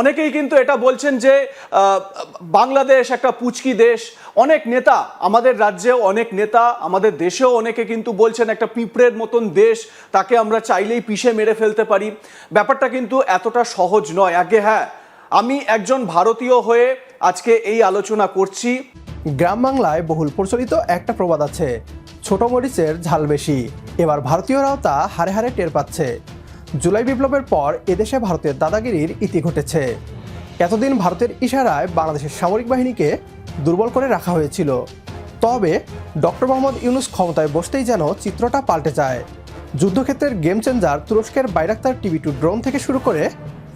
অনেকেই কিন্তু এটা বলছেন যে বাংলাদেশ একটা পুচকি দেশ। অনেক নেতা আমাদের রাজ্যেও, অনেক নেতা আমাদের দেশেও অনেকে কিন্তু বলছেন একটা পিঁপড়ের মতন দেশ, তাকে আমরা চাইলেই পিষে মেরে ফেলতে পারি। ব্যাপারটা কিন্তু এতটা সহজ নয়। আগে হ্যাঁ, আমি একজন ভারতীয় হয়ে আজকে এই আলোচনা করছি। গ্রাম বাংলায় বহুল প্রচলিত একটা প্রবাদ আছে, ছোট মরিচের ঝাল বেশি। এবার ভারতীয়রাও তা হারে হারে টের পাচ্ছে। জুলাই বিপ্লবের পর এদেশে ভারতের দাদাগিরির ইতি ঘটেছে। এতদিন ভারতের ইশারায় বাংলাদেশের সামরিক বাহিনীকে দুর্বল করে রাখা হয়েছিল। তবে ডক্টর মোহাম্মদ ইউনূস ক্ষমতায় বসতেই যেন চিত্রটা পাল্টে যায়। যুদ্ধক্ষেত্রের গেম চেঞ্জার তুরস্কের বাইরাক্তার TB2 ড্রোন থেকে শুরু করে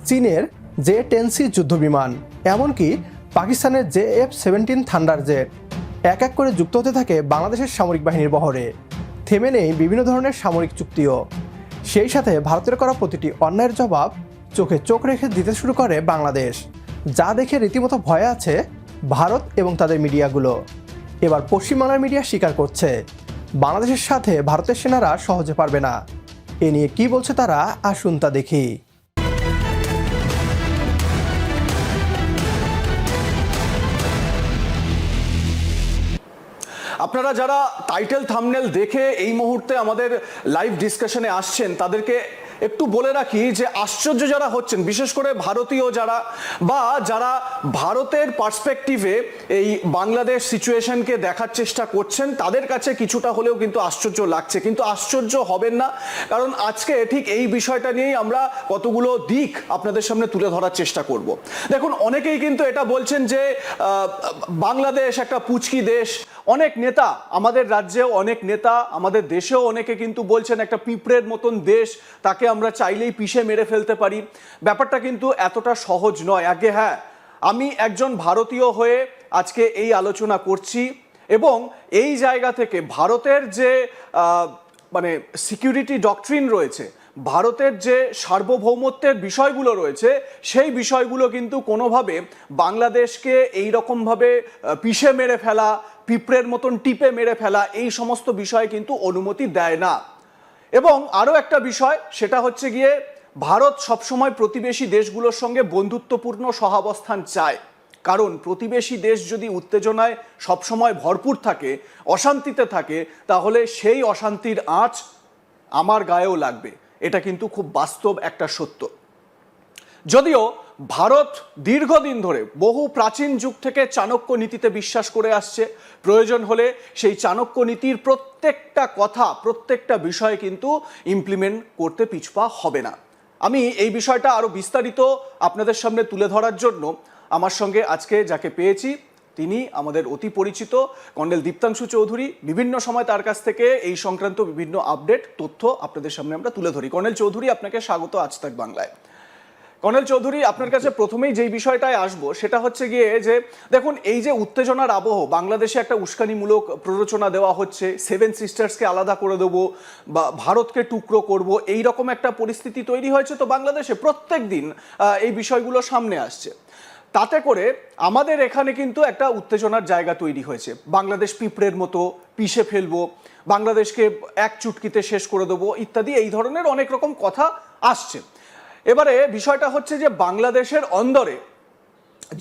চীনের J-10C যুদ্ধবিমান, এমনকি পাকিস্তানের JF-17 থান্ডার জেট এক এক করে যুক্ত হতে থাকে বাংলাদেশের সামরিক বাহিনীর বহরে। থেমে নেই বিভিন্ন ধরনের সামরিক চুক্তিও। সেই সাথে ভারতের করা প্রতিটি অন্যায়ের জবাব চোখে চোখ রেখে দিতে শুরু করে বাংলাদেশ, যা দেখে রীতিমতো ভয়ে আছে ভারত এবং তাদের মিডিয়াগুলো। এবার পশ্চিমবাংলার মিডিয়া স্বীকার করছে বাংলাদেশের সাথে ভারতের সেনারা সহজে পারবে না। এ নিয়ে কি বলছে তারা, আসুন তা দেখি। আপনারা যারা টাইটেল থাম্বনেল দেখে এই মুহূর্তে আমাদের লাইভ ডিসকাশনে আসছেন, তাদেরকে একটু বলে রাখি যে আশ্চর্য যারা হচ্ছেন, বিশেষ করে ভারতীয় যারা, বা যারা ভারতের পার্সপেক্টিভে এই বাংলাদেশ সিচুয়েশনকে দেখার চেষ্টা করছেন, তাদের কাছে কিছুটা হলেও কিন্তু আশ্চর্য লাগছে। কিন্তু আশ্চর্য হবেন না, কারণ আজকে ঠিক এই বিষয়টা নিয়েই আমরা কতগুলো দিক আপনাদের সামনে তুলে ধরার চেষ্টা করব। দেখুন, অনেকেই কিন্তু এটা বলছেন যে বাংলাদেশ একটা পুচকি দেশ। অনেক নেতা আমাদের রাজ্যেও, অনেক নেতা আমাদের দেশেও অনেকে কিন্তু বলছেন একটা পিঁপড়ের মতন দেশ, তাকে আমরা চাইলেই পিষে মেরে ফেলতে পারি। ব্যাপারটা কিন্তু এতটা সহজ নয়। আগে হ্যাঁ, আমি একজন ভারতীয় হয়ে আজকে এই আলোচনা করছি, এবং এই জায়গা থেকে ভারতের যে মানে সিকিউরিটি ডক্ট্রিন রয়েছে, ভারতের যে সার্বভৌমত্বের বিষয়গুলো রয়েছে, সেই বিষয়গুলো কিন্তু কোনোভাবে বাংলাদেশকে এই রকমভাবে পিষে মেরে ফেলা, পিঁপড়ের মতন টিপে মেরে ফেলা, এই সমস্ত বিষয়ে কিন্তু অনুমতি দেয় না। এবং আরও একটা বিষয়, সেটা হচ্ছে গিয়ে ভারত সবসময় প্রতিবেশী দেশগুলোর সঙ্গে বন্ধুত্বপূর্ণ সহাবস্থান চায়। কারণ প্রতিবেশী দেশ যদি উত্তেজনায় সবসময় ভরপুর থাকে, অশান্তিতে থাকে, তাহলে সেই অশান্তির আঁচ আমার গায়েও লাগবে। এটা কিন্তু খুব বাস্তব একটা সত্য। যদিও ভারত দীর্ঘদিন ধরে, বহু প্রাচীন যুগ থেকে চাণক্য নীতিতে বিশ্বাস করে আসছে, প্রয়োজন হলে সেই চাণক্য নীতির প্রত্যেকটা কথা, প্রত্যেকটা বিষয় কিন্তু ইমপ্লিমেন্ট করতে পিছপা হবে না। আমি এই বিষয়টা আরও বিস্তারিত আপনাদের সামনে তুলে ধরার জন্য আমার সঙ্গে আজকে যাকে পেয়েছি, তিনি আমাদের অতি পরিচিত কর্নেল দীপ্তাংশু চৌধুরী। বিভিন্ন সময় তার কাছ থেকে এই সংক্রান্ত বিভিন্ন আপডেট, তথ্য আপনাদের সামনে আমরা তুলে ধরি। কর্নেল চৌধুরী, আপনাকে স্বাগত আজ তাক বাংলায়। কর্নেল চৌধুরী, আপনার কাছে প্রথমেই যেই বিষয়টায় আসবো সেটা হচ্ছে গিয়ে যে দেখুন, এই যে উত্তেজনার আবহ, বাংলাদেশে একটা উস্কানিমূলক প্ররোচনা দেওয়া হচ্ছে, 7 সিস্টার্সকে আলাদা করে দেবো বা ভারতকে টুকরো করব, এই রকম একটা পরিস্থিতি তৈরি হয়েছে। তো বাংলাদেশে প্রত্যেক দিন এই বিষয়গুলো সামনে আসছে। তাতে করে আমাদের এখানে কিন্তু একটা উত্তেজনার জায়গা তৈরি হয়েছে। বাংলাদেশ পিঁপড়ের মতো পিষে ফেলবো, বাংলাদেশকে এক চুটকিতে শেষ করে দেবো, ইত্যাদি এই ধরনের অনেক রকম কথা আসছে। এবারে বিষয়টা হচ্ছে যে বাংলাদেশের অন্দরে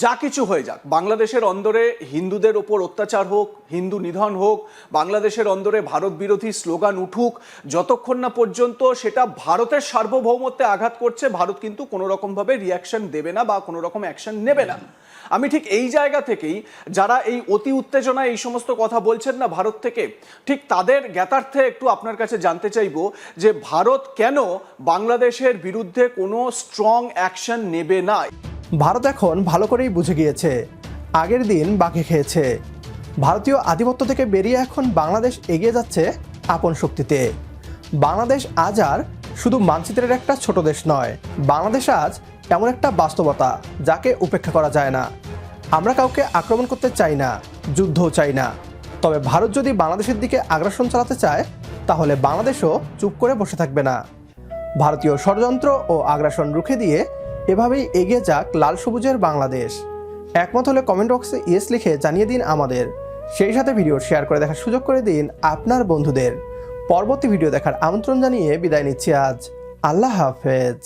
যা কিছু হয়ে যাক, বাংলাদেশের অন্দরে হিন্দুদের ওপর অত্যাচার হোক, হিন্দু নিধন হোক, বাংলাদেশের অন্দরে ভারত বিরোধী স্লোগান উঠুক, যতক্ষণ না পর্যন্ত সেটা ভারতের সার্বভৌমত্বে আঘাত করছে, ভারত কিন্তু কোনো রকমভাবে রিয়াকশন দেবে না বা কোনো রকম অ্যাকশন নেবে না। আমি ঠিক এই জায়গা থেকেই যারা এই অতি উত্তেজনায় এই সমস্ত কথা বলছেন না ভারত থেকে, ঠিক তাদের জ্ঞাতার্থে একটু আপনার কাছে জানতে চাইব যে ভারত কেন বাংলাদেশের বিরুদ্ধে কোনো স্ট্রং অ্যাকশন নেবে না। ভারত এখন ভালো করেই বুঝে গিয়েছে আগের দিন বাকি খেয়েছে। ভারতীয় আধিপত্য থেকে বেরিয়ে এখন বাংলাদেশ এগিয়ে যাচ্ছে আপন শক্তিতে। বাংলাদেশ আজ আর শুধু মানচিত্রের একটা ছোট দেশ নয়, বাংলাদেশ আজ এমন একটা বাস্তবতা যাকে উপেক্ষা করা যায় না। আমরা কাউকে আক্রমণ করতে চাই না, যুদ্ধও চাই না। তবে ভারত যদি বাংলাদেশের দিকে আগ্রাসন চালাতে চায়, তাহলে বাংলাদেশও চুপ করে বসে থাকবে না। ভারতীয় ষড়যন্ত্র ও আগ্রাসন রুখে দিয়ে এভাবেই এগিয়ে যাক লাল সবুজের বাংলাদেশ। একমত হলে কমেন্ট বক্সে ইয়েস লিখে জানিয়ে দিন আমাদের। সেই সাথে ভিডিও শেয়ার করে দেখার সুযোগ করে দিন আপনার বন্ধুদের। পরবর্তী ভিডিও দেখার আমন্ত্রণ জানিয়ে বিদায় নিচ্ছি আজ। আল্লাহ হাফেজ।